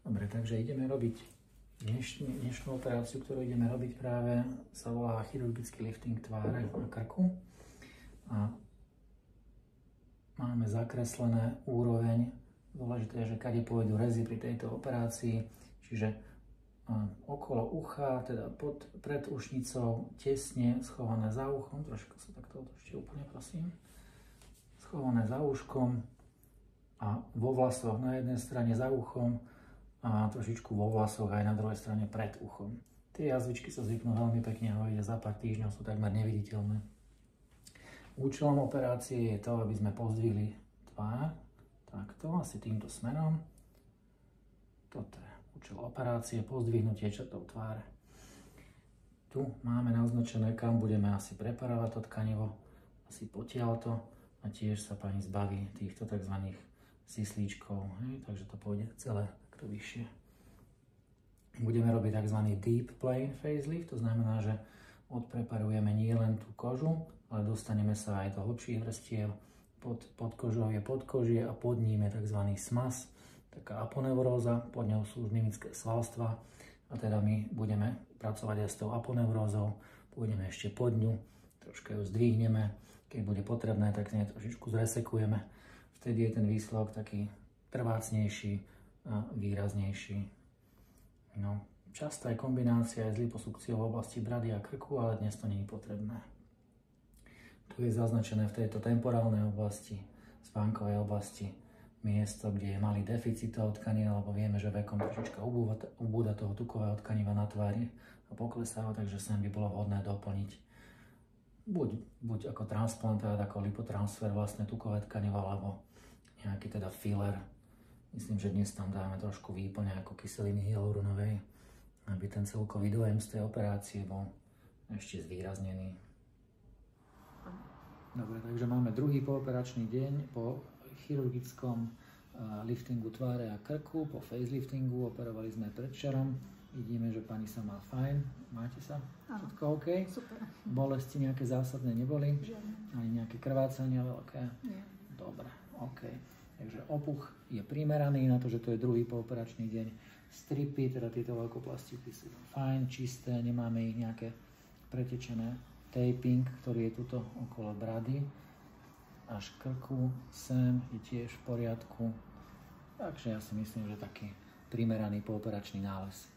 Dobre, takže ideme robiť dnešnú operáciu, ktorú ideme robiť práve, sa volá chirurgický lifting tváre a krku. A máme zakreslené úroveň. Dôležité je, že kade pôjdu rezy pri tejto operácii, čiže okolo ucha, teda pred ušnicou, tesne schované za uchom, trošku sa takto otočte úplne, prosím, schované za uškom a vo vlasoch na jednej strane za uchom a trošičku vo vlasoch aj na druhej strane pred uchom. Tie jazvičky sa zvyknú veľmi pekne hojiť a za pár týždňov sú takmer neviditeľné. Účelom operácie je to, aby sme pozdvihli tvár, takto, asi týmto smerom. Toto je účel operácie, pozdvihnutie črtov tváre. Tu máme naznačené, kam budeme asi preparovať to tkanivo, asi potiaľto, a tiež sa pani zbaví týchto tzv. Sislíčkov, takže to pôjde celé takto vyššie. Budeme robiť tzv. Deep plane facelift, to znamená, že odpreparujeme nie len tú kožu, ale dostaneme sa aj do hlbších vrstiev. Pod kožou je podkožie a pod ním je tzv. Smas, taká aponeuróza, pod ňou sú už mimické svalstva a teda my budeme pracovať aj s tou aponeurózou, pôjdeme ešte pod ňu, troška ju zdvihneme, keď bude potrebné, tak z nej trošičku zresekujeme. Vtedy je ten výsledok taký trvácnejší a výraznejší. No, častá je kombinácia aj s liposukciou v oblasti brady a krku, ale dnes to nie je potrebné. Tu je zaznačené v tejto temporálnej oblasti, spánkovej oblasti, miesto, kde je malý deficit toho tkaniva, lebo vieme, že vekom trošička ubúda toho tukového tkaniva na tvári a poklesáva, takže sem by bolo vhodné doplniť buď ako transplantát, ako lipotransfer vlastne tukové tkaniva, alebo nejaký teda filler. Myslím, že dnes tam dáme trošku výplň ako kyseliny hyaluronovej, aby ten celkový dojem z tej operácie bol ešte zvýraznený. Dobre, takže máme druhý pooperačný deň po chirurgickom liftingu tváre a krku, po faceliftingu. Operovali sme predvčerom. Vidíme, že pani sa má fajn. Máte sa? Všetko OK? Super. Bolesti nejaké zásadné neboli? Žiadne. Ani nejaké krvácania veľké? Nie. Dobre, OK. Takže opuch je primeraný na to, že to je druhý pooperačný deň. Stripy, teda tieto veľkoplastiky sú fajn, čisté, nemáme ich nejaké pretečené. Taping, ktorý je tuto okolo brady, až krku, sem je tiež v poriadku. Takže ja si myslím, že taký primeraný pooperačný nález.